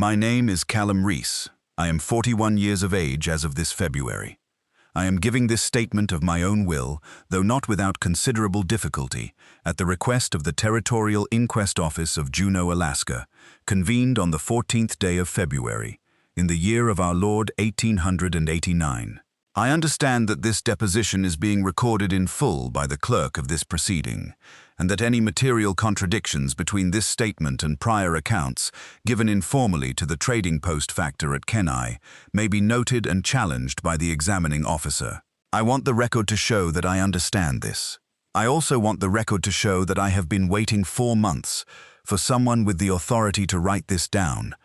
My name is Callum Rees. I am 41 years of age as of this February. I am giving this statement of my own will, though not without considerable difficulty, at the request of the Territorial Inquest Office of Juneau, Alaska, convened on the 14th day of February, in the year of our Lord 1889. I understand that this deposition is being recorded in full by the clerk of this proceeding, and that any material contradictions between this statement and prior accounts, given informally to the trading post factor at Kenai, may be noted and challenged by the examining officer. I want the record to show that I understand this. I also want the record to show that I have been waiting 4 months for someone with the authority to write this down,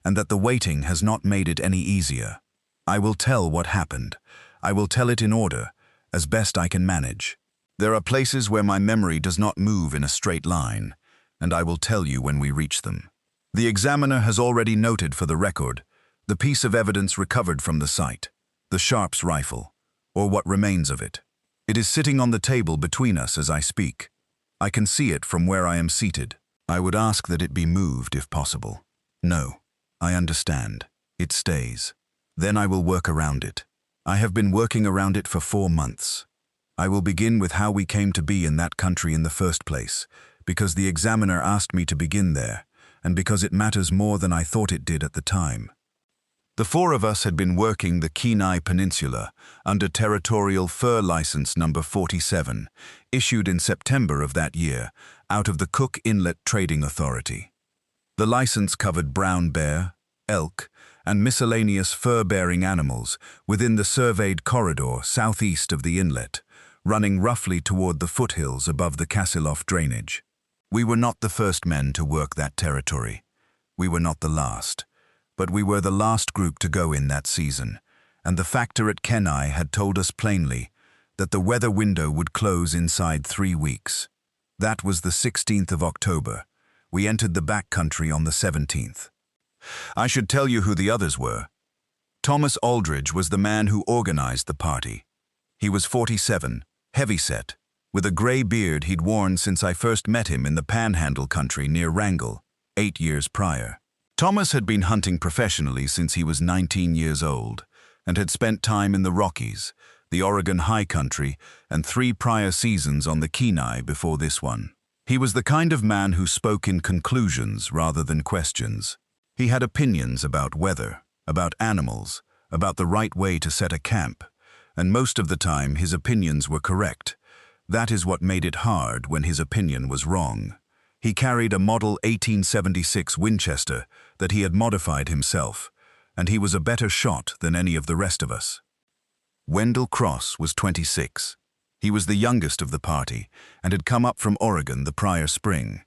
and that the waiting has not made it any easier. I will tell what happened. I will tell it in order, as best I can manage. There are places where my memory does not move in a straight line, and I will tell you when we reach them. The examiner has already noted for the record the piece of evidence recovered from the site, the Sharp's rifle, or what remains of it. It is sitting on the table between us as I speak. I can see it from where I am seated. I would ask that it be moved if possible. No, I understand. It stays. Then I will work around it. I have been working around it for 4 months. I will begin with how we came to be in that country in the first place, because the examiner asked me to begin there, and because it matters more than I thought it did at the time. The 4 of us had been working the Kenai Peninsula under Territorial Fur License number 47, issued in September of that year, out of the Cook Inlet Trading Authority. The license covered brown bear, elk, and miscellaneous fur-bearing animals within the surveyed corridor southeast of the inlet, running roughly toward the foothills above the Kasilof drainage. We were not the first men to work that territory. We were not the last. But we were the last group to go in that season, and the factor at Kenai had told us plainly that the weather window would close inside 3 weeks. That was the 16th of October. We entered the backcountry on the 17th. I should tell you who the others were. Thomas Aldridge was the man who organized the party. He was 47, heavyset, with a gray beard he'd worn since I first met him in the Panhandle country near Wrangell, 8 years prior. Thomas had been hunting professionally since he was 19 years old, and had spent time in the Rockies, the Oregon High Country, and 3 prior seasons on the Kenai before this one. He was the kind of man who spoke in conclusions rather than questions. He had opinions about weather, about animals, about the right way to set a camp, and most of the time his opinions were correct. That is what made it hard when his opinion was wrong. He carried a model 1876 Winchester that he had modified himself, and he was a better shot than any of the rest of us. Wendell Cross was 26. He was the youngest of the party and had come up from Oregon the prior spring.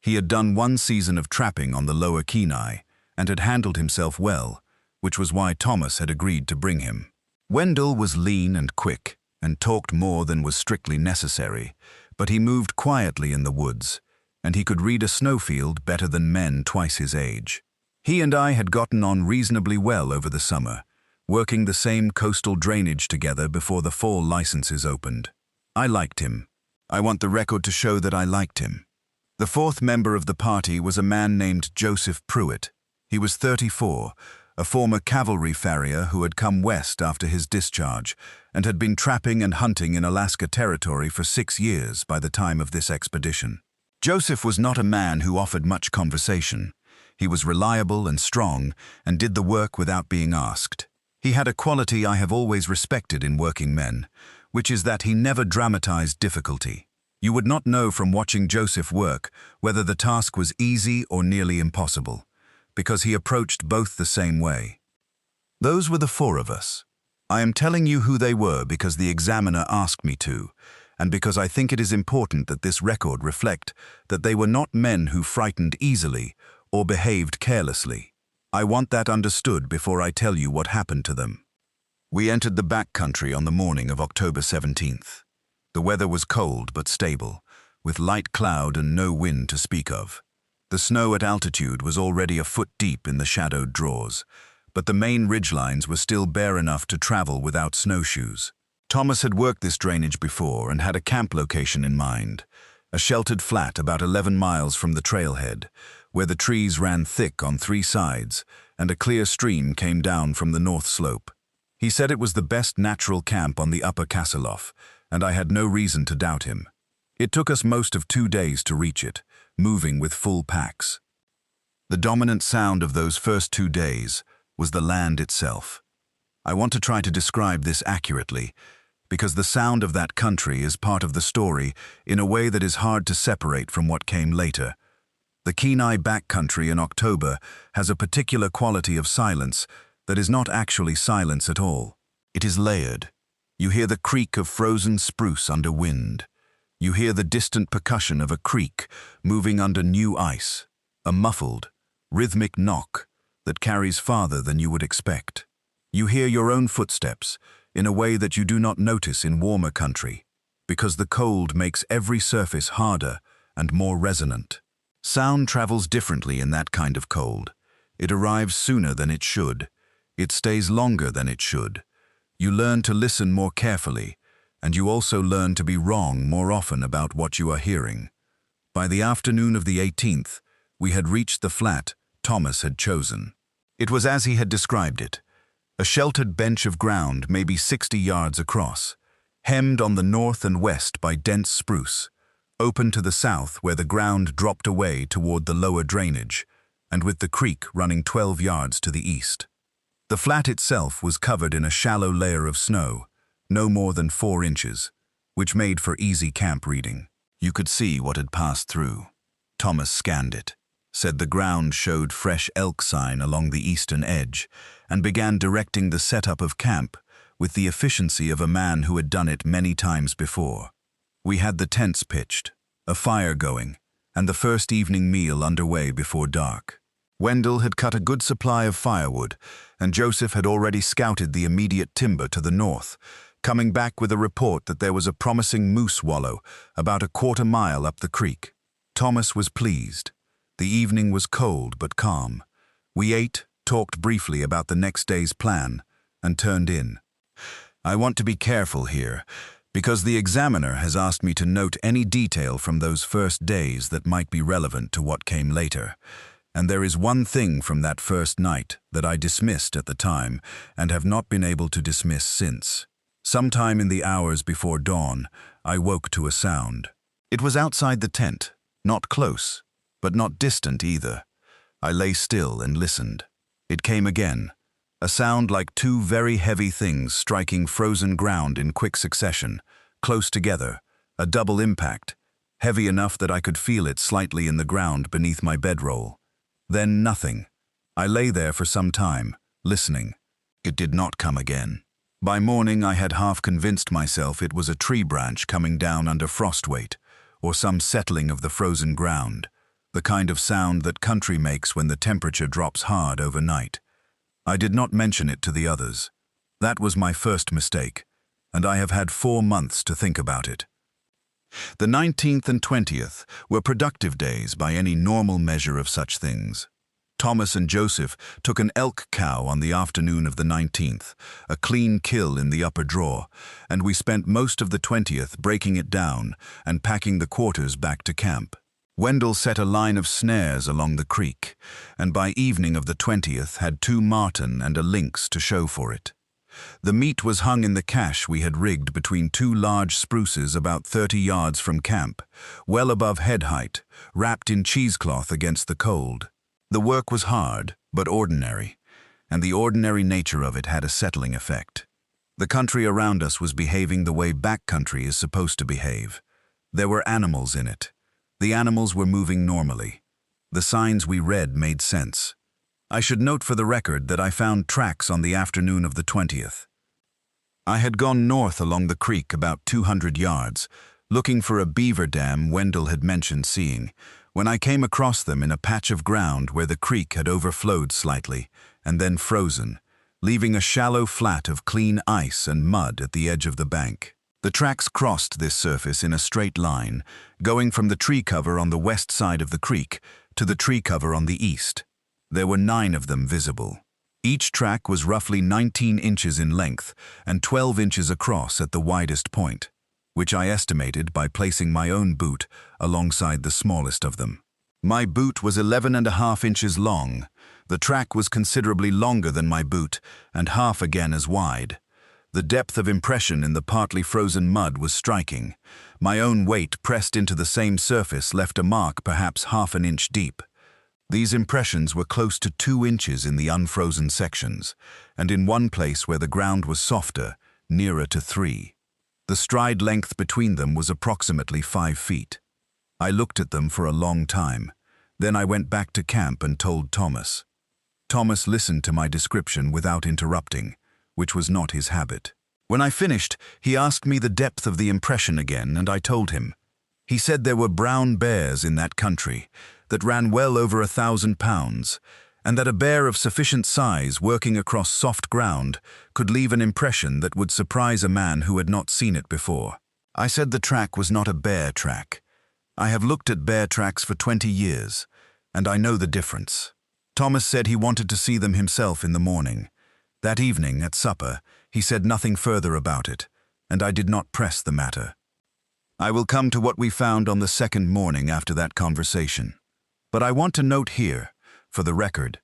He had done 1 season of trapping on the lower Kenai and had handled himself well, which was why Thomas had agreed to bring him. Wendell was lean and quick and talked more than was strictly necessary, but he moved quietly in the woods, and he could read a snowfield better than men twice his age. He and I had gotten on reasonably well over the summer, working the same coastal drainage together before the fall licenses opened. I liked him. I want the record to show that I liked him. The 4th member of the party was a man named Joseph Pruitt. He was 34, a former cavalry farrier who had come west after his discharge and had been trapping and hunting in Alaska Territory for 6 years by the time of this expedition. Joseph was not a man who offered much conversation. He was reliable and strong and did the work without being asked. He had a quality I have always respected in working men, which is that he never dramatized difficulty. You would not know from watching Joseph work whether the task was easy or nearly impossible, because he approached both the same way. Those were the 4 of us. I am telling you who they were because the examiner asked me to, and because I think it is important that this record reflect that they were not men who frightened easily or behaved carelessly. I want that understood before I tell you what happened to them. We entered the backcountry on the morning of October 17th. The weather was cold but stable, with light cloud and no wind to speak of. The snow at altitude was already a foot deep in the shadowed draws, but the main ridgelines were still bare enough to travel without snowshoes. Thomas had worked this drainage before and had a camp location in mind, a sheltered flat about 11 miles from the trailhead, where the trees ran thick on three sides and a clear stream came down from the north slope. He said it was the best natural camp on the upper Kasselhof, and I had no reason to doubt him. It took us most of 2 days to reach it, moving with full packs. The dominant sound of those first 2 days was the land itself. I want to try to describe this accurately, because the sound of that country is part of the story in a way that is hard to separate from what came later. The Kenai backcountry in October has a particular quality of silence that is not actually silence at all. It is layered. You hear the creak of frozen spruce under wind. You hear the distant percussion of a creek moving under new ice, a muffled, rhythmic knock that carries farther than you would expect. You hear your own footsteps in a way that you do not notice in warmer country, because the cold makes every surface harder and more resonant. Sound travels differently in that kind of cold. It arrives sooner than it should. It stays longer than it should. You learn to listen more carefully, and you also learn to be wrong more often about what you are hearing. By the afternoon of the 18th, we had reached the flat Thomas had chosen. It was as he had described it, a sheltered bench of ground maybe 60 yards across, hemmed on the north and west by dense spruce, open to the south where the ground dropped away toward the lower drainage, and with the creek running 12 yards to the east. The flat itself was covered in a shallow layer of snow, no more than 4 inches, which made for easy camp reading. You could see what had passed through. Thomas scanned it, said the ground showed fresh elk sign along the eastern edge, and began directing the setup of camp with the efficiency of a man who had done it many times before. We had the tents pitched, a fire going, and the first evening meal underway before dark. Wendell had cut a good supply of firewood, and Joseph had already scouted the immediate timber to the north, coming back with a report that there was a promising moose wallow about a 1/4 mile up the creek. Thomas was pleased. The evening was cold but calm. We ate, talked briefly about the next day's plan, and turned in. I want to be careful here, because the examiner has asked me to note any detail from those first days that might be relevant to what came later. And there is one thing from that first night that I dismissed at the time and have not been able to dismiss since. Sometime in the hours before dawn, I woke to a sound. It was outside the tent, not close, but not distant either. I lay still and listened. It came again, a sound like 2 very heavy things striking frozen ground in quick succession, close together, a double impact, heavy enough that I could feel it slightly in the ground beneath my bedroll. Then nothing. I lay there for some time, listening. It did not come again. By morning I had half convinced myself it was a tree branch coming down under frost weight, or some settling of the frozen ground, the kind of sound that country makes when the temperature drops hard overnight. I did not mention it to the others. That was my first mistake, and I have had 4 months to think about it. The 19th and 20th were productive days by any normal measure of such things. Thomas and Joseph took an elk cow on the afternoon of the 19th, a clean kill in the upper draw, and we spent most of the 20th breaking it down and packing the quarters back to camp. Wendell set a line of snares along the creek, and by evening of the 20th had 2 marten and a lynx to show for it. The meat was hung in the cache we had rigged between 2 large spruces about 30 yards from camp, well above head height, wrapped in cheesecloth against the cold. The work was hard, but ordinary, and the ordinary nature of it had a settling effect. The country around us was behaving the way backcountry is supposed to behave. There were animals in it. The animals were moving normally. The signs we read made sense. I should note for the record that I found tracks on the afternoon of the 20th. I had gone north along the creek about 200 yards, looking for a beaver dam Wendell had mentioned seeing, when I came across them in a patch of ground where the creek had overflowed slightly and then frozen, leaving a shallow flat of clean ice and mud at the edge of the bank. The tracks crossed this surface in a straight line, going from the tree cover on the west side of the creek to the tree cover on the east. There were 9 of them visible. Each track was roughly 19 inches in length and 12 inches across at the widest point, which I estimated by placing my own boot alongside the smallest of them. My boot was 11.5 inches long. The track was considerably longer than my boot and half again as wide. The depth of impression in the partly frozen mud was striking. My own weight pressed into the same surface left a mark perhaps half an inch deep. These impressions were close to 2 inches in the unfrozen sections, and in one place where the ground was softer, nearer to 3. The stride length between them was approximately 5 feet. I looked at them for a long time. Then I went back to camp and told Thomas. Thomas listened to my description without interrupting, which was not his habit. When I finished, he asked me the depth of the impression again, and I told him. He said there were brown bears in that country that ran well over 1,000 pounds, and that a bear of sufficient size working across soft ground could leave an impression that would surprise a man who had not seen it before. I said the track was not a bear track. I have looked at bear tracks for 20 years, and I know the difference. Thomas said he wanted to see them himself in the morning. That evening, at supper, he said nothing further about it, and I did not press the matter. I will come to what we found on the second morning after that conversation. But I want to note here, for the record,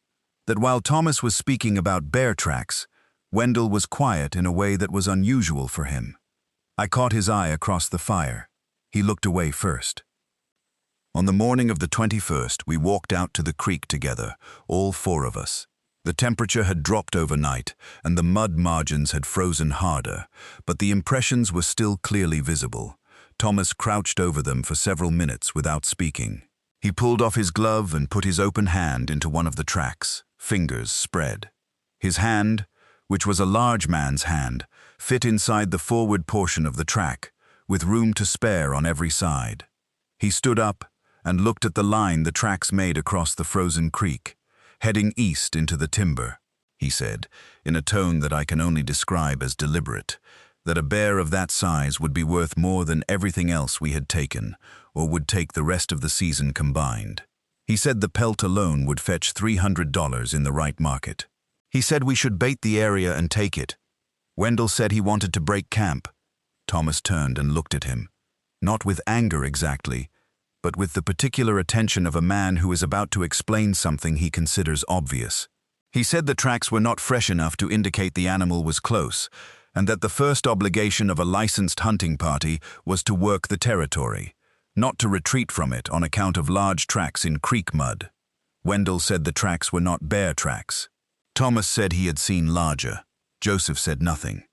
that while Thomas was speaking about bear tracks, Wendell was quiet in a way that was unusual for him. I caught his eye across the fire. He looked away first. On the morning of the 21st, we walked out to the creek together, all 4 of us. The temperature had dropped overnight, and the mud margins had frozen harder, but the impressions were still clearly visible. Thomas crouched over them for several minutes without speaking. He pulled off his glove and put his open hand into one of the tracks, fingers spread. His hand, which was a large man's hand, fit inside the forward portion of the track, with room to spare on every side. He stood up and looked at the line the tracks made across the frozen creek, heading east into the timber. He said, in a tone that I can only describe as deliberate, that a bear of that size would be worth more than everything else we had taken, or would take the rest of the season combined. He said the pelt alone would fetch $300 in the right market. He said we should bait the area and take it. Wendell said he wanted to break camp. Thomas turned and looked at him, not with anger exactly, but with the particular attention of a man who is about to explain something he considers obvious. He said the tracks were not fresh enough to indicate the animal was close, and that the first obligation of a licensed hunting party was to work the territory, not to retreat from it on account of large tracks in creek mud. Wendell said the tracks were not bear tracks. Thomas said he had seen larger. Joseph said nothing.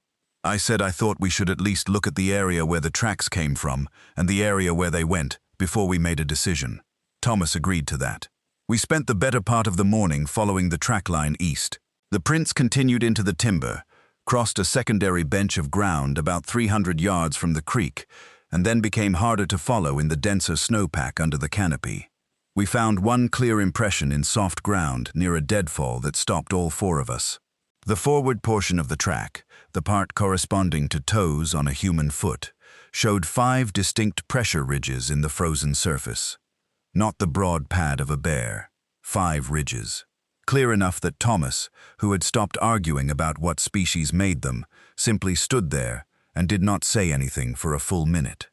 I said I thought we should at least look at the area where the tracks came from and the area where they went, before we made a decision. Thomas agreed to that. We spent the better part of the morning following the track line east. The prints continued into the timber, crossed a secondary bench of ground about 300 yards from the creek, and then became harder to follow in the denser snowpack under the canopy. We found one clear impression in soft ground near a deadfall that stopped all 4 of us. The forward portion of the track, the part corresponding to toes on a human foot, showed 5 distinct pressure ridges in the frozen surface. Not the broad pad of a bear. 5 ridges. Clear enough that Thomas, who had stopped arguing about what species made them, simply stood there and did not say anything for a full minute.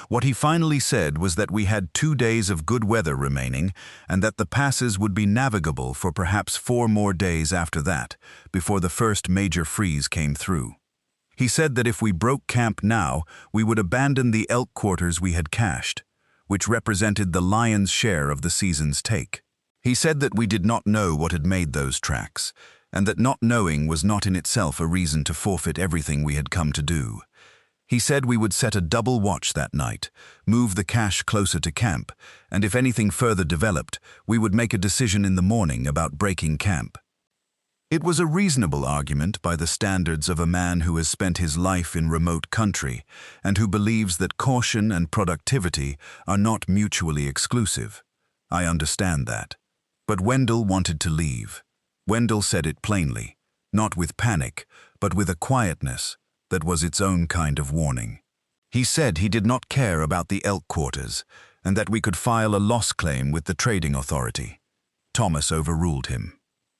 What he finally said was that we had 2 days of good weather remaining and that the passes would be navigable for perhaps 4 more days after that, before the first major freeze came through. He said that if we broke camp now, we would abandon the elk quarters we had cached, which represented the lion's share of the season's take. He said that we did not know what had made those tracks, and that not knowing was not in itself a reason to forfeit everything we had come to do. He said we would set a double watch that night, move the cache closer to camp, and if anything further developed, we would make a decision in the morning about breaking camp. It was a reasonable argument by the standards of a man who has spent his life in remote country and who believes that caution and productivity are not mutually exclusive. I understand that. But Wendell wanted to leave. Wendell said it plainly, not with panic, but with a quietness that was its own kind of warning. He said he did not care about the elk quarters and that we could file a loss claim with the trading authority. Thomas overruled him.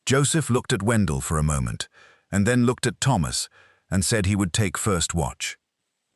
Joseph looked at Wendell for a moment, and then looked at Thomas and said he would take first watch.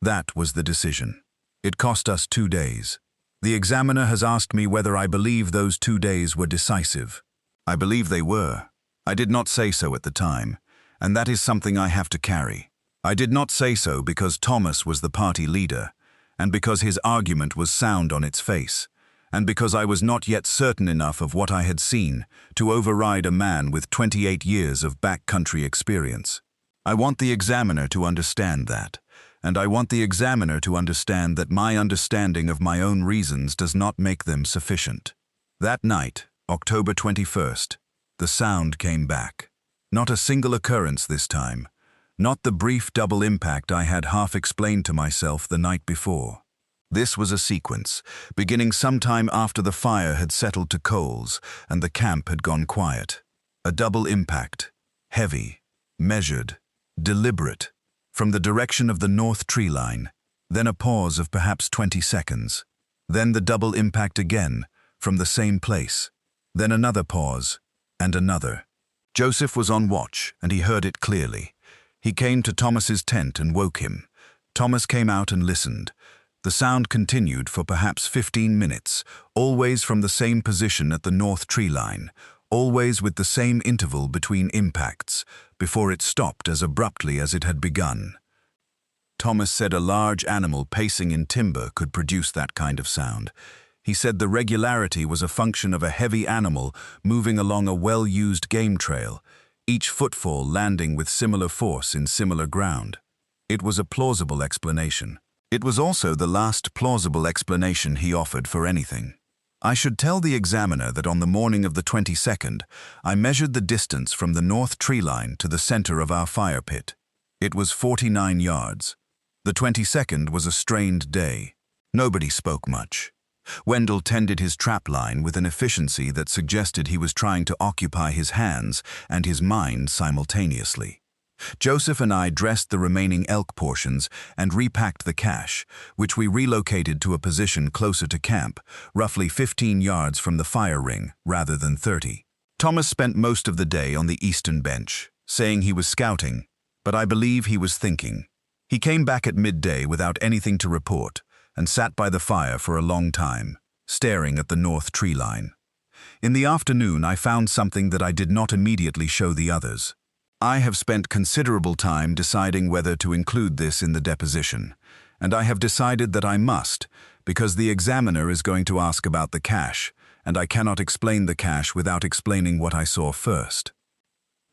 That was the decision. It cost us 2 days. The examiner has asked me whether I believe those 2 days were decisive. I believe they were. I did not say so at the time, and that is something I have to carry. I did not say so because Thomas was the party leader, and because his argument was sound on its face, and because I was not yet certain enough of what I had seen to override a man with 28 years of backcountry experience. I want the examiner to understand that, and I want the examiner to understand that my understanding of my own reasons does not make them sufficient. That night, October 21st, the sound came back. Not a single occurrence this time. Not the brief double impact I had half explained to myself the night before. This was a sequence, beginning sometime after the fire had settled to coals and the camp had gone quiet. A double impact, heavy, measured, deliberate, from the direction of the north tree line, then a pause of perhaps 20 seconds, then the double impact again, from the same place, then another pause, and another. Joseph was on watch, and he heard it clearly. He came to Thomas's tent and woke him. Thomas came out and listened. The sound continued for perhaps 15 minutes, always from the same position at the north tree line, always with the same interval between impacts, before it stopped as abruptly as it had begun. Thomas said a large animal pacing in timber could produce that kind of sound. He said the regularity was a function of a heavy animal moving along a well-used game trail, each footfall landing with similar force in similar ground. It was a plausible explanation. It was also the last plausible explanation he offered for anything. I should tell the examiner that on the morning of the 22nd, I measured the distance from the north tree line to the center of our fire pit. It was 49 yards. The 22nd was a strained day. Nobody spoke much. Wendell tended his trap line with an efficiency that suggested he was trying to occupy his hands and his mind simultaneously. Joseph and I dressed the remaining elk portions and repacked the cache, which we relocated to a position closer to camp, roughly 15 yards from the fire ring rather than 30. Thomas spent most of the day on the eastern bench, saying he was scouting, but I believe he was thinking. He came back at midday without anything to report and sat by the fire for a long time, staring at the north tree line. In the afternoon, I found something that I did not immediately show the others. I have spent considerable time deciding whether to include this in the deposition, and I have decided that I must, because the examiner is going to ask about the cache, and I cannot explain the cache without explaining what I saw first.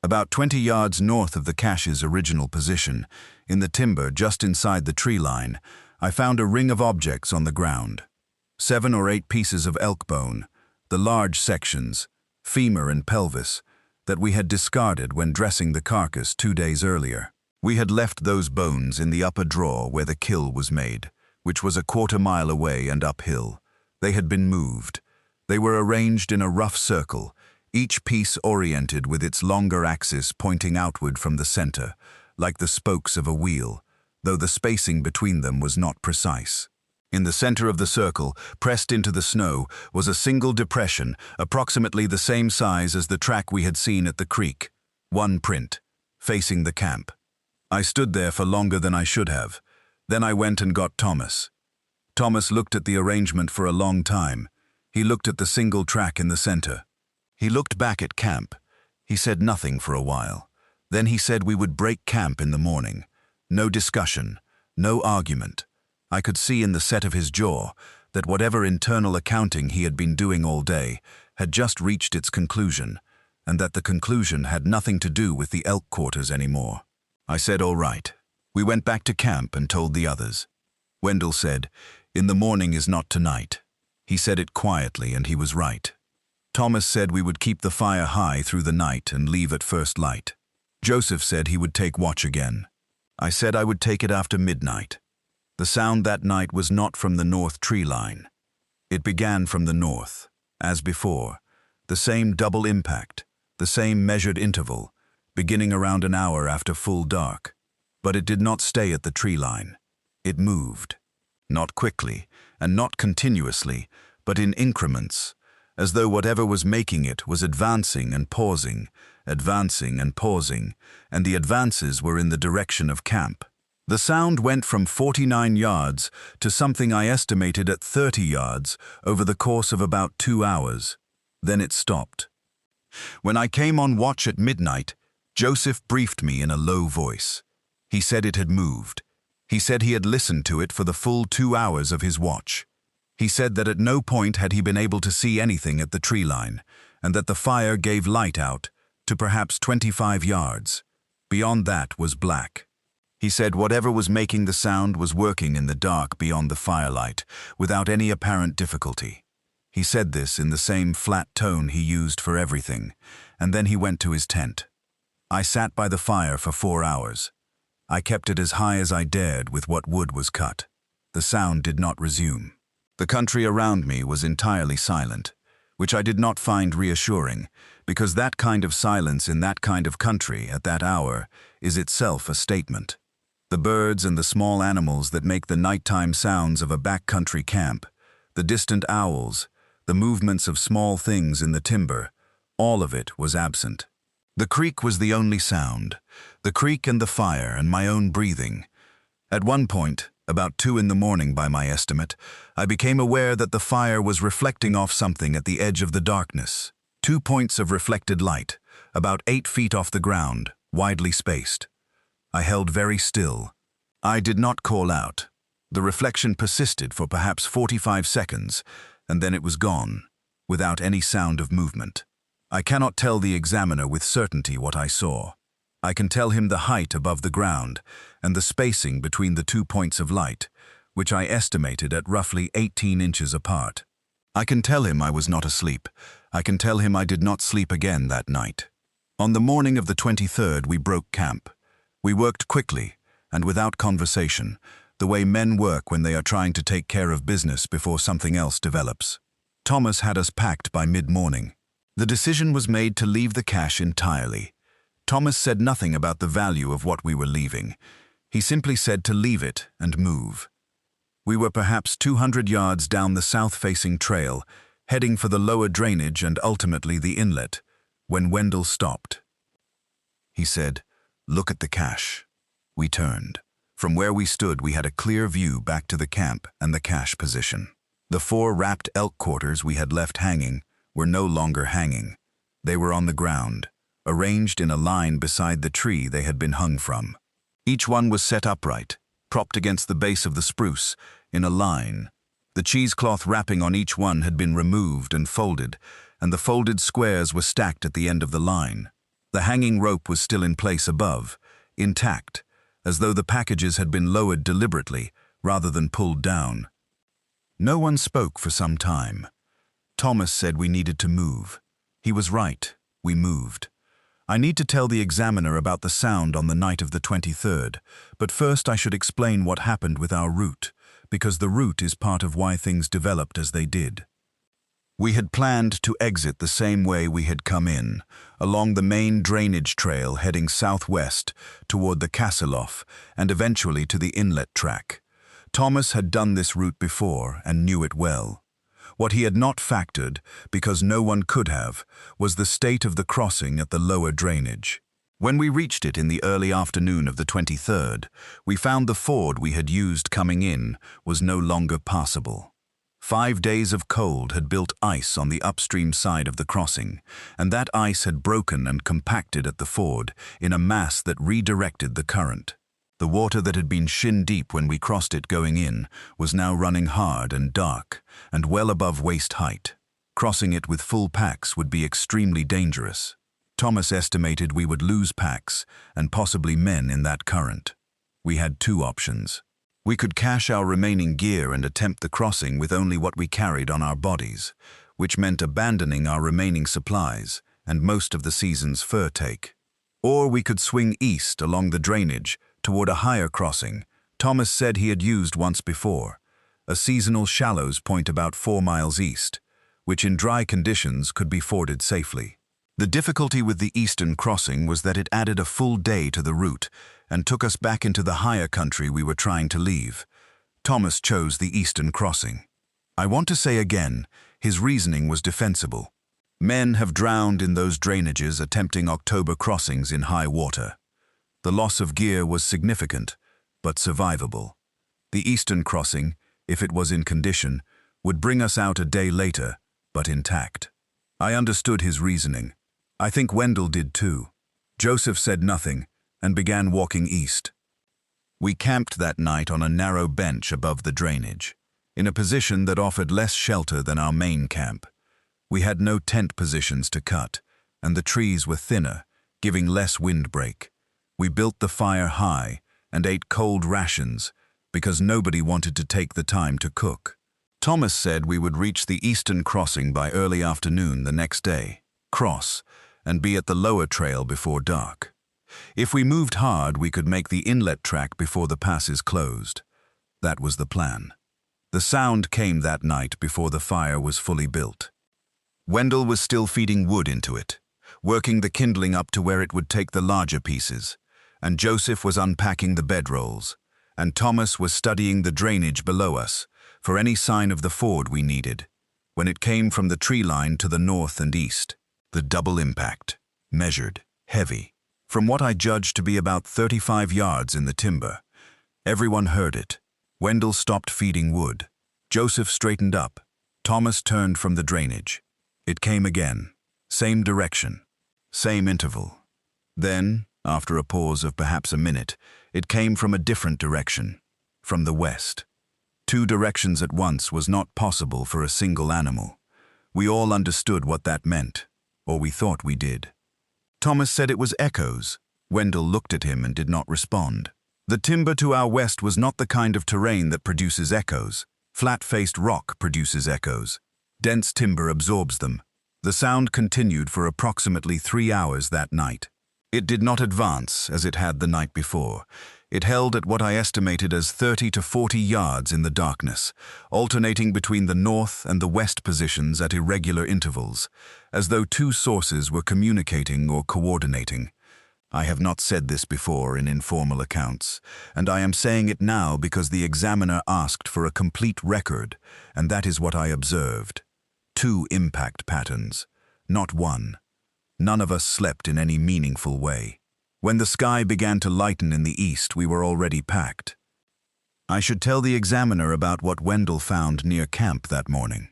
About 20 yards north of the cache's original position, in the timber just inside the tree line, I found a ring of objects on the ground. 7 or 8 pieces of elk bone, the large sections, femur and pelvis, that we had discarded when dressing the carcass 2 days earlier. We had left those bones in the upper drawer where the kill was made, which was a quarter-mile away and uphill. They had been moved. They were arranged in a rough circle, each piece oriented with its longer axis pointing outward from the center, like the spokes of a wheel, though the spacing between them was not precise. In the center of the circle, pressed into the snow, was a single depression, approximately the same size as the track we had seen at the creek. One print, facing the camp. I stood there for longer than I should have. Then I went and got Thomas. Thomas looked at the arrangement for a long time. He looked at the single track in the center. He looked back at camp. He said nothing for a while. Then he said we would break camp in the morning. No discussion, no argument. I could see in the set of his jaw that whatever internal accounting he had been doing all day had just reached its conclusion, and that the conclusion had nothing to do with the elk quarters anymore. I said, all right. We went back to camp and told the others. Wendell said, in the morning is not tonight. He said it quietly, and he was right. Thomas said we would keep the fire high through the night and leave at first light. Joseph said he would take watch again. I said I would take it after midnight. The sound that night was not from the north tree line. It began from the north, as before, the same double impact, the same measured interval, beginning around an hour after full dark. But it did not stay at the tree line. It moved. Not quickly, and not continuously, but in increments, as though whatever was making it was advancing and pausing, and the advances were in the direction of camp. The sound went from 49 yards to something I estimated at 30 yards over the course of about 2 hours. Then it stopped. When I came on watch at midnight, Joseph briefed me in a low voice. He said it had moved. He said he had listened to it for the full 2 hours of his watch. He said that at no point had he been able to see anything at the tree line, and that the fire gave light out to perhaps 25 yards. Beyond that was black. He said whatever was making the sound was working in the dark beyond the firelight, without any apparent difficulty. He said this in the same flat tone he used for everything, and then he went to his tent. I sat by the fire for 4 hours. I kept it as high as I dared with what wood was cut. The sound did not resume. The country around me was entirely silent, which I did not find reassuring, because that kind of silence in that kind of country at that hour is itself a statement. The birds and the small animals that make the nighttime sounds of a backcountry camp, the distant owls, the movements of small things in the timber, all of it was absent. The creek was the only sound, the creek and the fire and my own breathing. At one point, about 2 in the morning by my estimate, I became aware that the fire was reflecting off something at the edge of the darkness. 2 points of reflected light, about 8 feet off the ground, widely spaced. I held very still. I did not call out. The reflection persisted for perhaps 45 seconds, and then it was gone, without any sound of movement. I cannot tell the examiner with certainty what I saw. I can tell him the height above the ground and the spacing between the 2 points of light, which I estimated at roughly 18 inches apart. I can tell him I was not asleep. I can tell him I did not sleep again that night. On the morning of the 23rd, we broke camp. We worked quickly and without conversation, the way men work when they are trying to take care of business before something else develops. Thomas had us packed by mid-morning. The decision was made to leave the cache entirely. Thomas said nothing about the value of what we were leaving. He simply said to leave it and move. We were perhaps 200 yards down the south-facing trail, heading for the lower drainage and ultimately the inlet, when Wendell stopped. He said, "Look at the cache." We turned. From where we stood, we had a clear view back to the camp and the cache position. The 4 wrapped elk quarters we had left hanging were no longer hanging. They were on the ground, arranged in a line beside the tree they had been hung from. Each one was set upright, propped against the base of the spruce, in a line. The cheesecloth wrapping on each one had been removed and folded, and the folded squares were stacked at the end of the line. The hanging rope was still in place above, intact, as though the packages had been lowered deliberately rather than pulled down. No one spoke for some time. Thomas said we needed to move. He was right. We moved. I need to tell the examiner about the sound on the night of the 23rd, but first I should explain what happened with our route, because the route is part of why things developed as they did. We had planned to exit the same way we had come in, along the main drainage trail heading southwest toward the Kasseloff and eventually to the inlet track. Thomas had done this route before and knew it well. What he had not factored, because no one could have, was the state of the crossing at the lower drainage. When we reached it in the early afternoon of the 23rd, we found the ford we had used coming in was no longer passable. 5 days of cold had built ice on the upstream side of the crossing, and that ice had broken and compacted at the ford in a mass that redirected the current. The water that had been shin-deep when we crossed it going in was now running hard and dark, and well above waist height. Crossing it with full packs would be extremely dangerous. Thomas estimated we would lose packs and possibly men in that current. We had 2 options. We could cache our remaining gear and attempt the crossing with only what we carried on our bodies, which meant abandoning our remaining supplies and most of the season's fur take. Or we could swing east along the drainage toward a higher crossing Thomas said he had used once before, a seasonal shallows point about 4 miles east, which in dry conditions could be forded safely. The difficulty with the eastern crossing was that it added a full day to the route and took us back into the higher country we were trying to leave. Thomas chose the eastern crossing. I want to say again, his reasoning was defensible. Men have drowned in those drainages attempting October crossings in high water. The loss of gear was significant, but survivable. The eastern crossing, if it was in condition, would bring us out a day later, but intact. I understood his reasoning. I think Wendell did too. Joseph said nothing and began walking east. We camped that night on a narrow bench above the drainage, in a position that offered less shelter than our main camp. We had no tent positions to cut, and the trees were thinner, giving less windbreak. We built the fire high and ate cold rations because nobody wanted to take the time to cook. Thomas said we would reach the eastern crossing by early afternoon the next day, cross, and be at the lower trail before dark. If we moved hard, we could make the inlet track before the passes closed. That was the plan. The sound came that night before the fire was fully built. Wendell was still feeding wood into it, working the kindling up to where it would take the larger pieces, and Joseph was unpacking the bedrolls, and Thomas was studying the drainage below us for any sign of the ford we needed. When it came from the tree line to the north and east, the double impact, measured, heavy, from what I judged to be about 35 yards in the timber. Everyone heard it. Wendell stopped feeding wood. Joseph straightened up. Thomas turned from the drainage. It came again. Same direction. Same interval. Then, after a pause of perhaps a minute, it came from a different direction. From the west. 2 directions at once was not possible for a single animal. We all understood what that meant, or we thought we did. Thomas said it was echoes. Wendell looked at him and did not respond. The timber to our west was not the kind of terrain that produces echoes. Flat-faced rock produces echoes. Dense timber absorbs them. The sound continued for approximately 3 hours that night. It did not advance as it had the night before. It held at what I estimated as 30 to 40 yards in the darkness, alternating between the north and the west positions at irregular intervals, as though 2 sources were communicating or coordinating. I have not said this before in informal accounts, and I am saying it now because the examiner asked for a complete record, and that is what I observed. 2 impact patterns, not 1. None of us slept in any meaningful way. When the sky began to lighten in the east, we were already packed. I should tell the examiner about what Wendell found near camp that morning.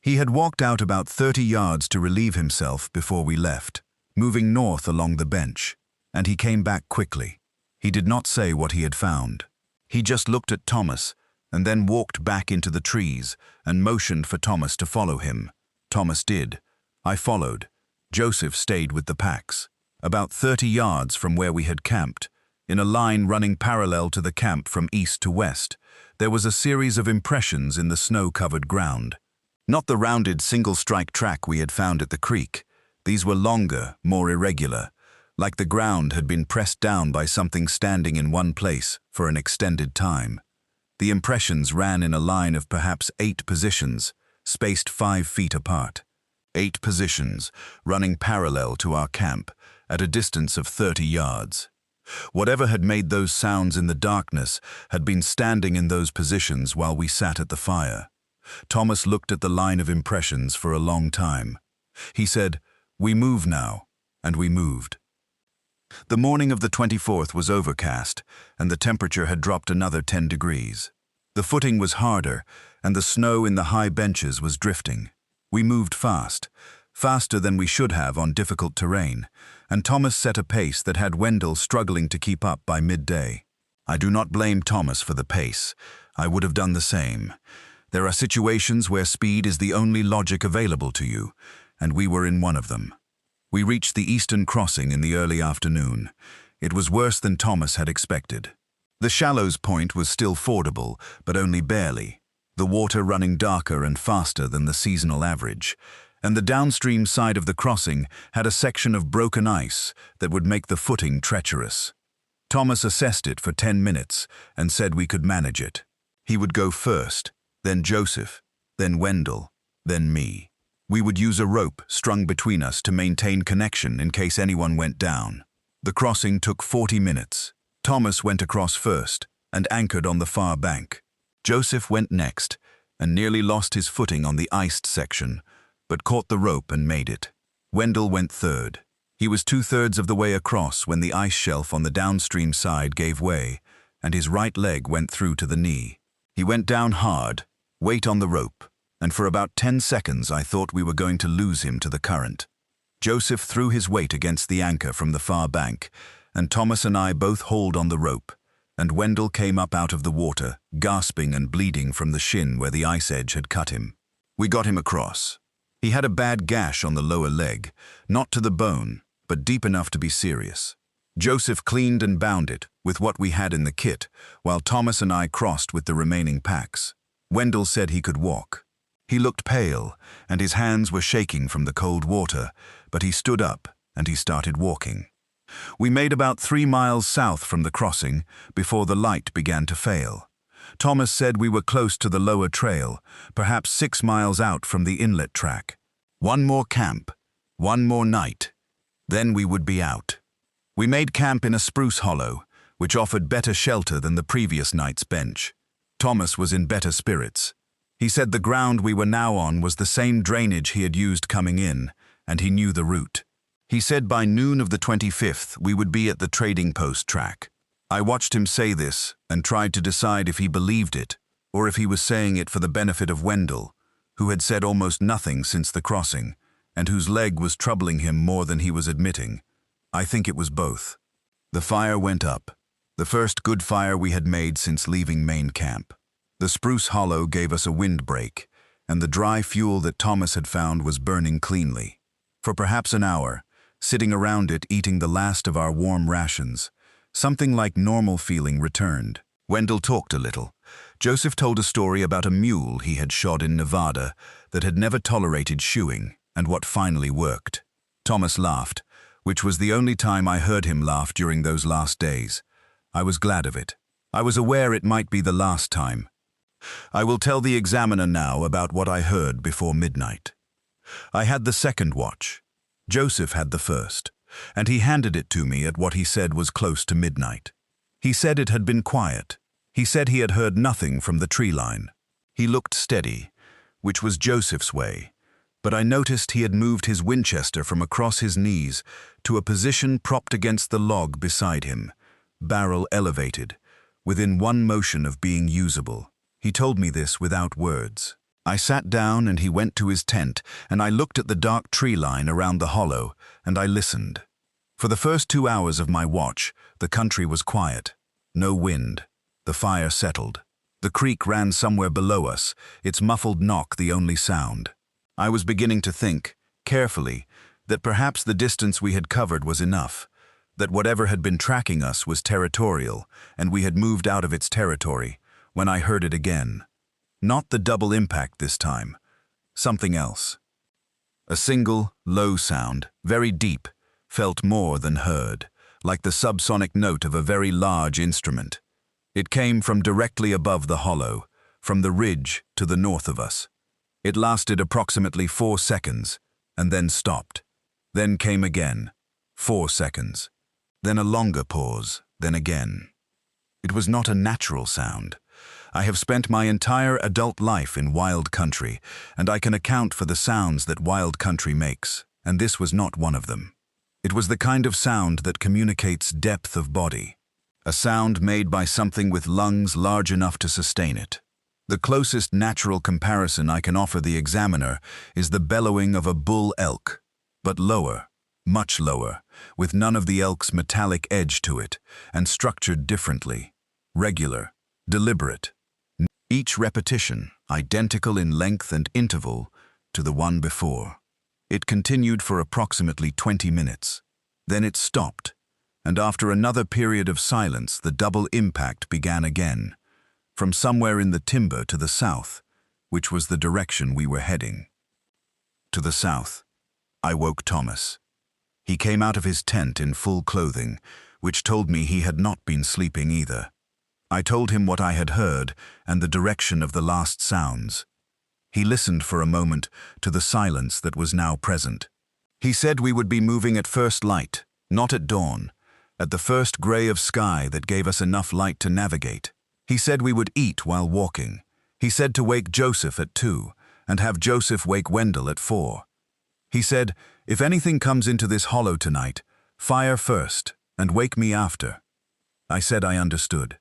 He had walked out about 30 yards to relieve himself before we left, moving north along the bench, and he came back quickly. He did not say what he had found. He just looked at Thomas and then walked back into the trees and motioned for Thomas to follow him. Thomas did. I followed. Joseph stayed with the packs. About 30 yards from where we had camped, in a line running parallel to the camp from east to west, there was a series of impressions in the snow-covered ground. Not the rounded single-strike track we had found at the creek. These were longer, more irregular, like the ground had been pressed down by something standing in one place for an extended time. The impressions ran in a line of perhaps 8 positions, spaced 5 feet apart. 8 positions, running parallel to our camp, at a distance of 30 yards. Whatever had made those sounds in the darkness had been standing in those positions while we sat at the fire. Thomas looked at the line of impressions for a long time. He said, "We move now," and we moved. The morning of the 24th was overcast, and the temperature had dropped another 10 degrees. The footing was harder, and the snow in the high benches was drifting. We moved fast, faster than we should have on difficult terrain, and Thomas set a pace that had Wendell struggling to keep up by midday. I do not blame Thomas for the pace. I would have done the same. There are situations where speed is the only logic available to you, and we were in one of them. We reached the eastern crossing in the early afternoon. It was worse than Thomas had expected. The Shallows point was still fordable, but only barely, the water running darker and faster than the seasonal average, and the downstream side of the crossing had a section of broken ice that would make the footing treacherous. Thomas assessed it for 10 minutes and said we could manage it. He would go first, then Joseph, then Wendell, then me. We would use a rope strung between us to maintain connection in case anyone went down. The crossing took 40 minutes. Thomas went across first and anchored on the far bank. Joseph went next and nearly lost his footing on the iced section, but caught the rope and made it. Wendell went third. He was 2/3 of the way across when the ice shelf on the downstream side gave way, and his right leg went through to the knee. He went down hard, weight on the rope, and for about 10 seconds I thought we were going to lose him to the current. Joseph threw his weight against the anchor from the far bank, and Thomas and I both hauled on the rope, and Wendell came up out of the water, gasping and bleeding from the shin where the ice edge had cut him. We got him across. He had a bad gash on the lower leg, not to the bone, but deep enough to be serious. Joseph cleaned and bound it with what we had in the kit, while Thomas and I crossed with the remaining packs. Wendell said he could walk. He looked pale, and his hands were shaking from the cold water, but he stood up, and he started walking. We made about 3 miles south from the crossing before the light began to fail. Thomas said we were close to the lower trail, perhaps 6 miles out from the inlet track. One more camp, one more night, then we would be out. We made camp in a spruce hollow, which offered better shelter than the previous night's bench. Thomas was in better spirits. He said the ground we were now on was the same drainage he had used coming in, and he knew the route. He said by noon of the 25th we would be at the trading post track. I watched him say this and tried to decide if he believed it, or if he was saying it for the benefit of Wendell, who had said almost nothing since the crossing, and whose leg was troubling him more than he was admitting. I think it was both. The fire went up, the first good fire we had made since leaving main camp. The spruce hollow gave us a windbreak, and the dry fuel that Thomas had found was burning cleanly. For perhaps an hour, sitting around it eating the last of our warm rations, something like normal feeling returned. Wendell talked a little. Joseph told a story about a mule he had shod in Nevada that had never tolerated shoeing, and what finally worked. Thomas laughed, which was the only time I heard him laugh during those last days. I was glad of it. I was aware it might be the last time. I will tell the examiner now about what I heard before midnight. I had the second watch. Joseph had the first, and he handed it to me at what he said was close to midnight. He said it had been quiet. He said he had heard nothing from the tree line. He looked steady, which was Joseph's way, but I noticed he had moved his Winchester from across his knees to a position propped against the log beside him, barrel elevated, within one motion of being usable. He told me this without words. I sat down and he went to his tent, and I looked at the dark tree line around the hollow, and I listened. For the first 2 hours of my watch, the country was quiet. No wind. The fire settled. The creek ran somewhere below us, its muffled knock the only sound. I was beginning to think, carefully, that perhaps the distance we had covered was enough, that whatever had been tracking us was territorial, and we had moved out of its territory, when I heard it again. Not the double impact this time. Something else. A single, low sound, very deep, felt more than heard, like the subsonic note of a very large instrument. It came from directly above the hollow, from the ridge to the north of us. It lasted approximately 4 seconds, and then stopped. Then came again. 4 seconds. Then a longer pause, then again. It was not a natural sound. I have spent my entire adult life in wild country, and I can account for the sounds that wild country makes, and this was not one of them. It was the kind of sound that communicates depth of body, a sound made by something with lungs large enough to sustain it. The closest natural comparison I can offer the examiner is the bellowing of a bull elk, but lower, much lower, with none of the elk's metallic edge to it, and structured differently, regular, deliberate. Each repetition identical in length and interval to the one before. It continued for approximately 20 minutes. Then it stopped, and after another period of silence, the double impact began again, from somewhere in the timber to the south, which was the direction we were heading. To the south, I woke Thomas. He came out of his tent in full clothing, which told me he had not been sleeping either. I told him what I had heard and the direction of the last sounds. He listened for a moment to the silence that was now present. He said we would be moving at first light, not at dawn, at the first gray of sky that gave us enough light to navigate. He said we would eat while walking. He said to wake Joseph at 2 and have Joseph wake Wendell at 4. He said, if anything comes into this hollow tonight, fire first and wake me after. I said I understood.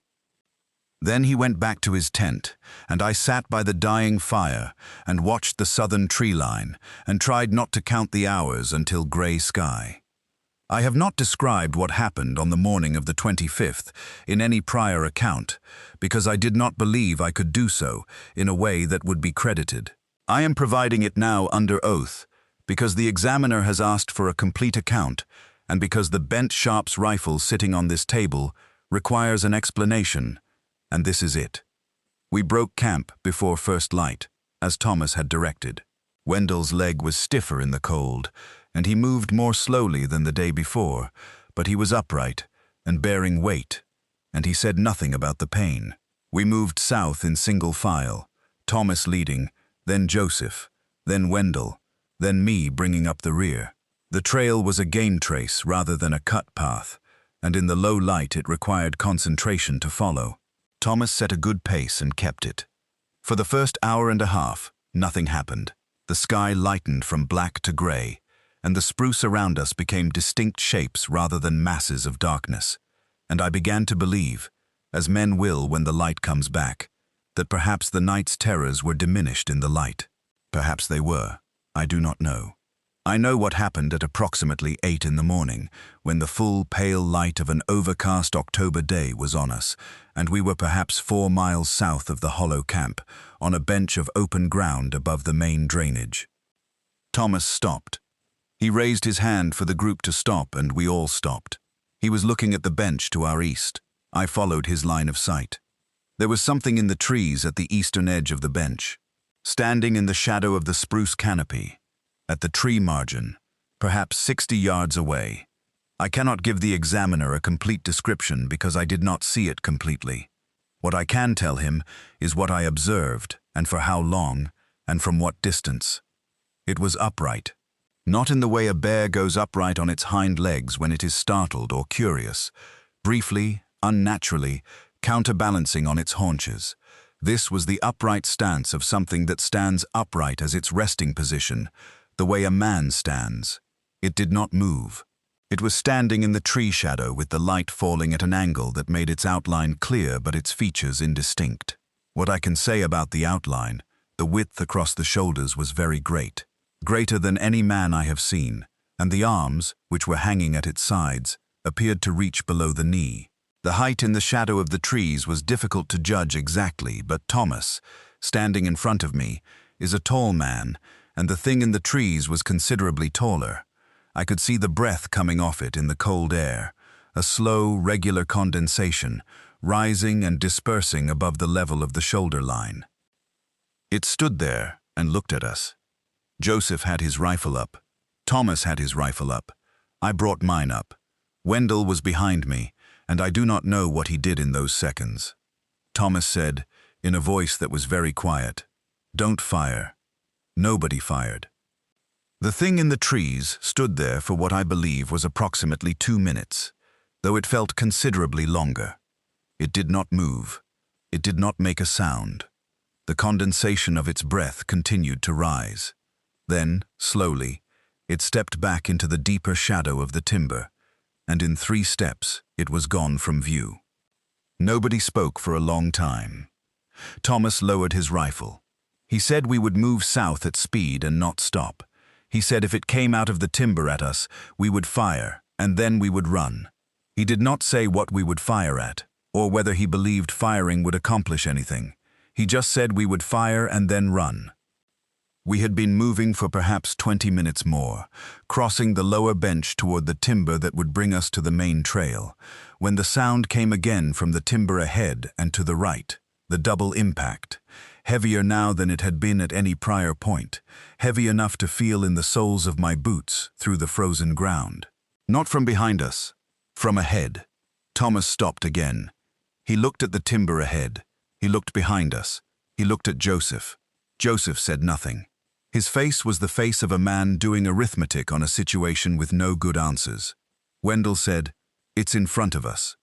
Then he went back to his tent, and I sat by the dying fire and watched the southern tree line and tried not to count the hours until gray sky. I have not described what happened on the morning of the 25th in any prior account, because I did not believe I could do so in a way that would be credited. I am providing it now under oath, because the examiner has asked for a complete account, and because the bent sharps rifle sitting on this table requires an explanation, and this is it. We broke camp before first light, as Thomas had directed. Wendell's leg was stiffer in the cold, and he moved more slowly than the day before, but he was upright and bearing weight, and he said nothing about the pain. We moved south in single file, Thomas leading, then Joseph, then Wendell, then me bringing up the rear. The trail was a game trace rather than a cut path, and in the low light it required concentration to follow. Thomas set a good pace and kept it. For the first hour and a half, nothing happened. The sky lightened from black to gray, and the spruce around us became distinct shapes rather than masses of darkness. And I began to believe, as men will when the light comes back, that perhaps the night's terrors were diminished in the light. Perhaps they were. I do not know. I know what happened at approximately 8 in the morning, when the full, pale light of an overcast October day was on us, and we were perhaps 4 miles south of the hollow camp, on a bench of open ground above the main drainage. Thomas stopped. He raised his hand for the group to stop, and we all stopped. He was looking at the bench to our east. I followed his line of sight. There was something in the trees at the eastern edge of the bench, standing in the shadow of the spruce canopy, at the tree margin, perhaps 60 yards away. I cannot give the examiner a complete description because I did not see it completely. What I can tell him is what I observed, and for how long, and from what distance. It was upright. Not in the way a bear goes upright on its hind legs when it is startled or curious, briefly, unnaturally, counterbalancing on its haunches. This was the upright stance of something that stands upright as its resting position, the way a man stands. It did not move. It was standing in the tree shadow with the light falling at an angle that made its outline clear but its features indistinct. What I can say about the outline, the width across the shoulders was very great, greater than any man I have seen, and the arms, which were hanging at its sides, appeared to reach below the knee. The height in the shadow of the trees was difficult to judge exactly, but Thomas, standing in front of me, is a tall man, and the thing in the trees was considerably taller. I could see the breath coming off it in the cold air, a slow, regular condensation, rising and dispersing above the level of the shoulder line. It stood there and looked at us. Joseph had his rifle up. Thomas had his rifle up. I brought mine up. Wendell was behind me, and I do not know what he did in those seconds. Thomas said, in a voice that was very quiet, "Don't fire." Nobody fired. The thing in the trees stood there for what I believe was approximately 2 minutes, though it felt considerably longer. It did not move. It did not make a sound. The condensation of its breath continued to rise. Then, slowly, it stepped back into the deeper shadow of the timber, and in 3 steps it was gone from view. Nobody spoke for a long time. Thomas lowered his rifle. He said we would move south at speed and not stop. He said if it came out of the timber at us, we would fire, and then we would run. He did not say what we would fire at, or whether he believed firing would accomplish anything. He just said we would fire and then run. We had been moving for perhaps 20 minutes more, crossing the lower bench toward the timber that would bring us to the main trail, when the sound came again from the timber ahead and to the right, the double impact, heavier now than it had been at any prior point, heavy enough to feel in the soles of my boots through the frozen ground. Not from behind us, from ahead. Thomas stopped again. He looked at the timber ahead. He looked behind us. He looked at Joseph. Joseph said nothing. His face was the face of a man doing arithmetic on a situation with no good answers. Wendell said, "It's in front of us."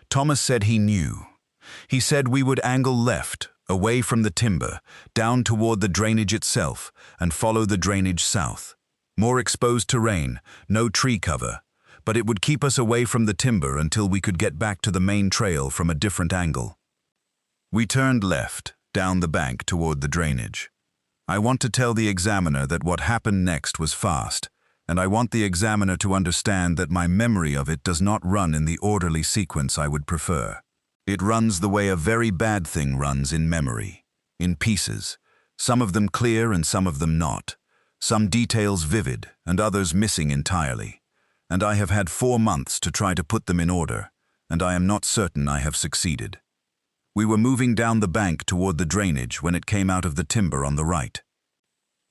Thomas said he knew. He said we would angle left, away from the timber, down toward the drainage itself, and follow the drainage south. More exposed terrain, no tree cover, but it would keep us away from the timber until we could get back to the main trail from a different angle. We turned left, down the bank toward the drainage. I want to tell the examiner that what happened next was fast, and I want the examiner to understand that my memory of it does not run in the orderly sequence I would prefer. It runs the way a very bad thing runs in memory, in pieces, some of them clear and some of them not, some details vivid and others missing entirely. And I have had 4 months to try to put them in order, and I am not certain I have succeeded. We were moving down the bank toward the drainage when it came out of the timber on the right.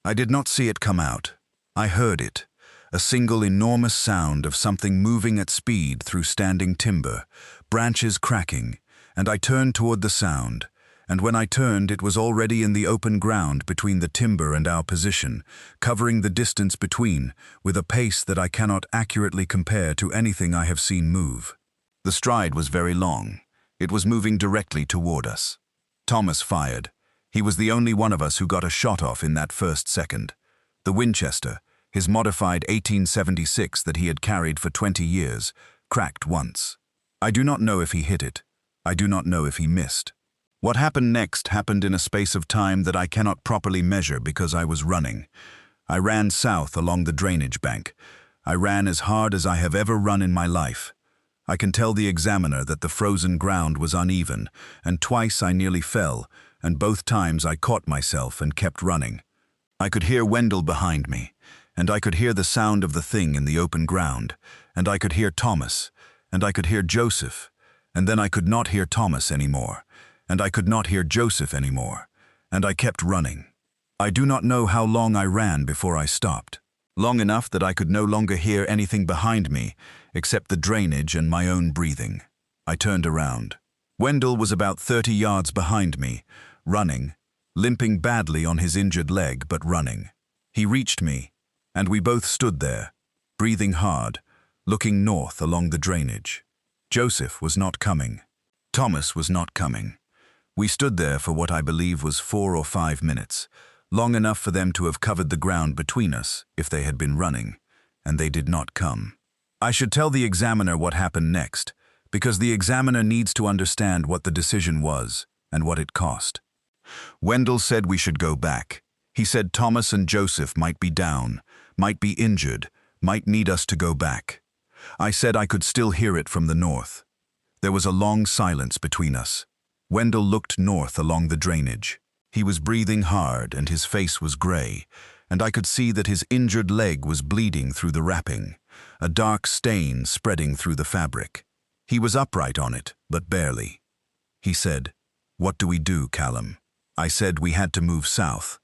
I did not see it come out. I heard it, a single enormous sound of something moving at speed through standing timber, branches cracking, and I turned toward the sound, and when I turned it was already in the open ground between the timber and our position, covering the distance between with a pace that I cannot accurately compare to anything I have seen move. The stride was very long. It was moving directly toward us. Thomas fired. He was the only one of us who got a shot off in that first second. The Winchester, his modified 1876 that he had carried for 20 years, cracked once. I do not know if he hit it. I do not know if he missed. What happened next happened in a space of time that I cannot properly measure because I was running. I ran south along the drainage bank. I ran as hard as I have ever run in my life. I can tell the examiner that the frozen ground was uneven, and twice I nearly fell, and both times I caught myself and kept running. I could hear Wendell behind me, and I could hear the sound of the thing in the open ground, and I could hear Thomas, and I could hear Joseph, and then I could not hear Thomas anymore, and I could not hear Joseph anymore, and I kept running. I do not know how long I ran before I stopped. Long enough that I could no longer hear anything behind me except the drainage and my own breathing. I turned around. Wendell was about 30 yards behind me, running, limping badly on his injured leg, but running. He reached me, and we both stood there, breathing hard, looking north along the drainage. Joseph was not coming. Thomas was not coming. We stood there for what I believe was 4 or 5 minutes, long enough for them to have covered the ground between us if they had been running, and they did not come. I should tell the examiner what happened next, because the examiner needs to understand what the decision was and what it cost. Wendell said we should go back. He said Thomas and Joseph might be down, might be injured, might need us to go back. I said I could still hear it from the north. There was a long silence between us. Wendell looked north along the drainage. He was breathing hard and his face was gray, and I could see that his injured leg was bleeding through the wrapping, a dark stain spreading through the fabric. He was upright on it, but barely. He said, "What do we do, Callum?" I said we had to move south.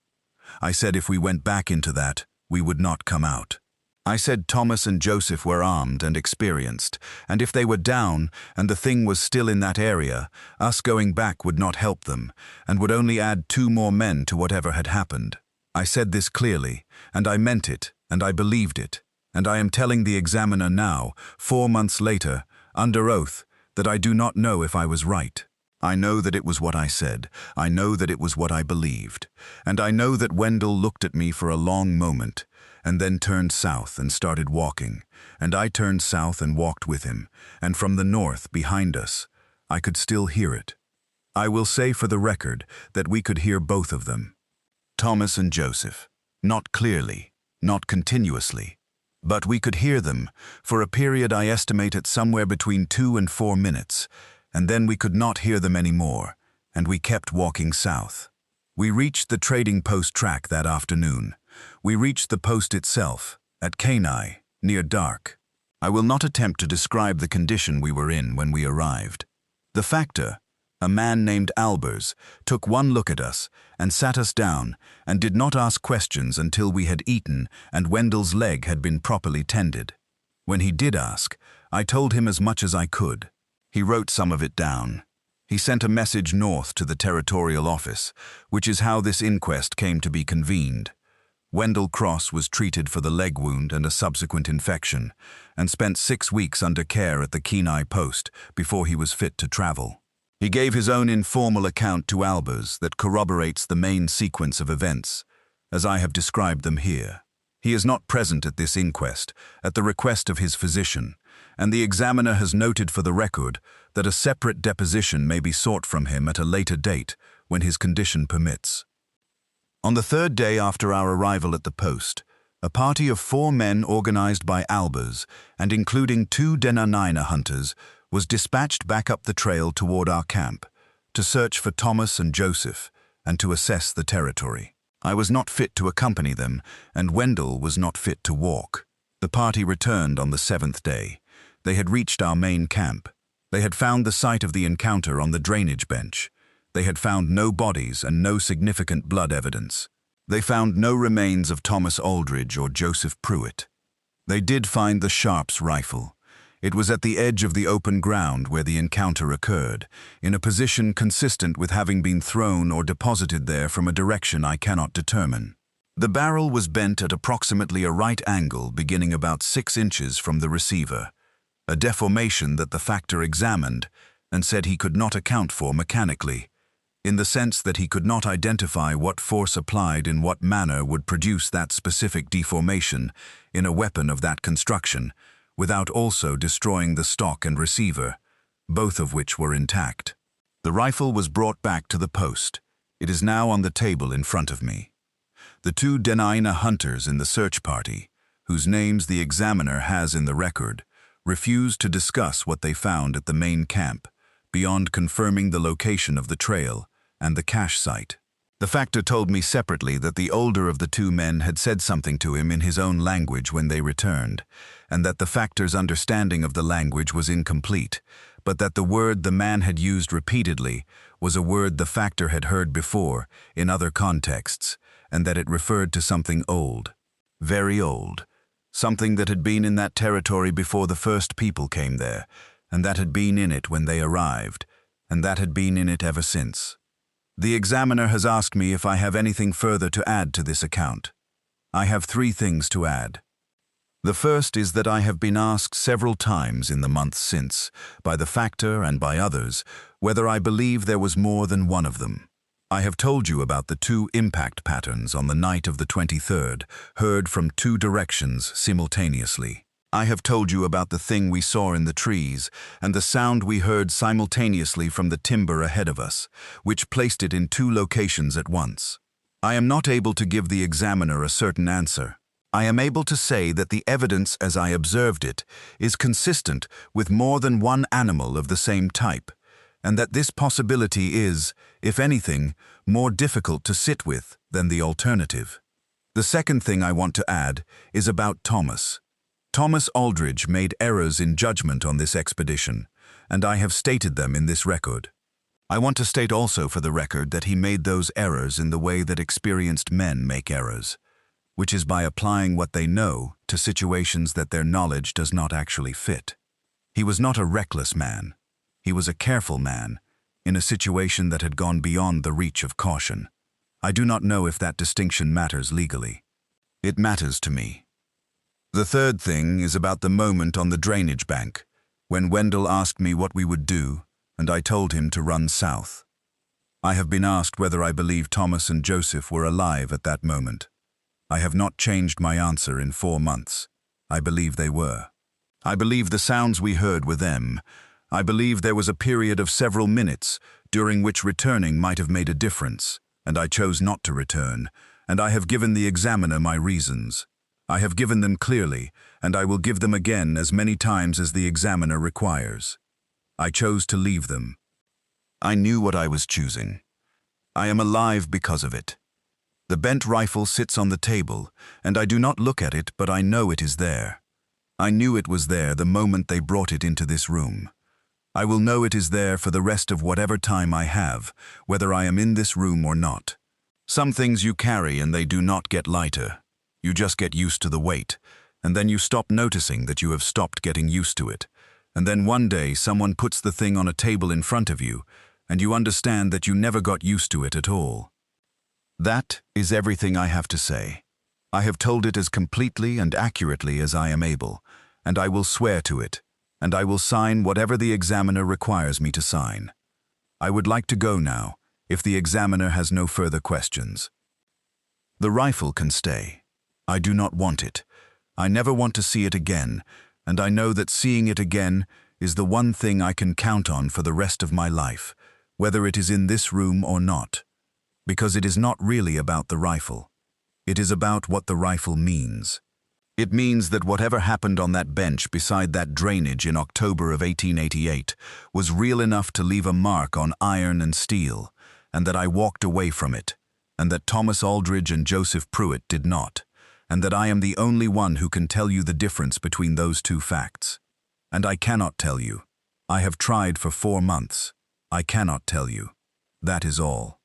I said if we went back into that, we would not come out. I said Thomas and Joseph were armed and experienced, and if they were down and the thing was still in that area, us going back would not help them, and would only add 2 more men to whatever had happened. I said this clearly, and I meant it, and I believed it, and I am telling the examiner now, 4 months later, under oath, that I do not know if I was right. I know that it was what I said, I know that it was what I believed, and I know that Wendell looked at me for a long moment, and then turned south and started walking, and I turned south and walked with him, and from the north, behind us, I could still hear it. I will say for the record that we could hear both of them. Thomas and Joseph, not clearly, not continuously, but we could hear them for a period I estimate at somewhere between 2 and 4 minutes, and then we could not hear them anymore, and we kept walking south. We reached the trading post track that afternoon. We reached the post itself, at Kenai, near dark. I will not attempt to describe the condition we were in when we arrived. The factor, a man named Albers, took one look at us and sat us down and did not ask questions until we had eaten and Wendell's leg had been properly tended. When he did ask, I told him as much as I could. He wrote some of it down. He sent a message north to the territorial office, which is how this inquest came to be convened. Wendell Cross was treated for the leg wound and a subsequent infection, and spent 6 weeks under care at the Kenai post before he was fit to travel. He gave his own informal account to Albers that corroborates the main sequence of events, as I have described them here. He is not present at this inquest, at the request of his physician, and the examiner has noted for the record that a separate deposition may be sought from him at a later date when his condition permits. On the third day after our arrival at the post, a party of 4 men organized by Albers and including 2 Dena'ina hunters was dispatched back up the trail toward our camp to search for Thomas and Joseph and to assess the territory. I was not fit to accompany them, and Wendell was not fit to walk. The party returned on the 7th day. They had reached our main camp. They had found the site of the encounter on the drainage bench. They had found no bodies and no significant blood evidence. They found no remains of Thomas Aldridge or Joseph Pruitt. They did find the Sharps rifle. It was at the edge of the open ground where the encounter occurred, in a position consistent with having been thrown or deposited there from a direction I cannot determine. The barrel was bent at approximately a right angle beginning about 6 inches from the receiver, a deformation that the factor examined and said he could not account for mechanically, in the sense that he could not identify what force applied in what manner would produce that specific deformation in a weapon of that construction, without also destroying the stock and receiver, both of which were intact. The rifle was brought back to the post. It is now on the table in front of me. The 2 Dena'ina hunters in the search party, whose names the examiner has in the record, refused to discuss what they found at the main camp, beyond confirming the location of the trail and the cache site. The factor told me separately that the older of the 2 men had said something to him in his own language when they returned, and that the factor's understanding of the language was incomplete, but that the word the man had used repeatedly was a word the factor had heard before in other contexts, and that it referred to something old, very old, something that had been in that territory before the first people came there, and that had been in it when they arrived, and that had been in it ever since. The examiner has asked me if I have anything further to add to this account. I have 3 things to add. The first is that I have been asked several times in the months since, by the factor and by others, whether I believe there was more than one of them. I have told you about the 2 impact patterns on the night of the 23rd, heard from 2 directions simultaneously. I have told you about the thing we saw in the trees and the sound we heard simultaneously from the timber ahead of us, which placed it in 2 locations at once. I am not able to give the examiner a certain answer. I am able to say that the evidence as I observed it is consistent with more than one animal of the same type, and that this possibility is, if anything, more difficult to sit with than the alternative. The second thing I want to add is about Thomas. Thomas Aldridge made errors in judgment on this expedition, and I have stated them in this record. I want to state also for the record that he made those errors in the way that experienced men make errors, which is by applying what they know to situations that their knowledge does not actually fit. He was not a reckless man. He was a careful man, in a situation that had gone beyond the reach of caution. I do not know if that distinction matters legally. It matters to me. The third thing is about the moment on the drainage bank, when Wendell asked me what we would do, and I told him to run south. I have been asked whether I believe Thomas and Joseph were alive at that moment. I have not changed my answer in 4 months. I believe they were. I believe the sounds we heard were them. I believe there was a period of several minutes during which returning might have made a difference, and I chose not to return, and I have given the examiner my reasons. I have given them clearly, and I will give them again as many times as the examiner requires. I chose to leave them. I knew what I was choosing. I am alive because of it. The bent rifle sits on the table, and I do not look at it, but I know it is there. I knew it was there the moment they brought it into this room. I will know it is there for the rest of whatever time I have, whether I am in this room or not. Some things you carry and they do not get lighter. You just get used to the weight, and then you stop noticing that you have stopped getting used to it. And then one day someone puts the thing on a table in front of you, and you understand that you never got used to it at all. That is everything I have to say. I have told it as completely and accurately as I am able, and I will swear to it, and I will sign whatever the examiner requires me to sign. I would like to go now, if the examiner has no further questions. The rifle can stay. I do not want it. I never want to see it again, and I know that seeing it again is the one thing I can count on for the rest of my life, whether it is in this room or not. Because it is not really about the rifle. It is about what the rifle means. It means that whatever happened on that bench beside that drainage in October of 1888 was real enough to leave a mark on iron and steel, and that I walked away from it, and that Thomas Aldridge and Joseph Pruitt did not, and that I am the only one who can tell you the difference between those two facts. And I cannot tell you. I have tried for 4 months. I cannot tell you. That is all.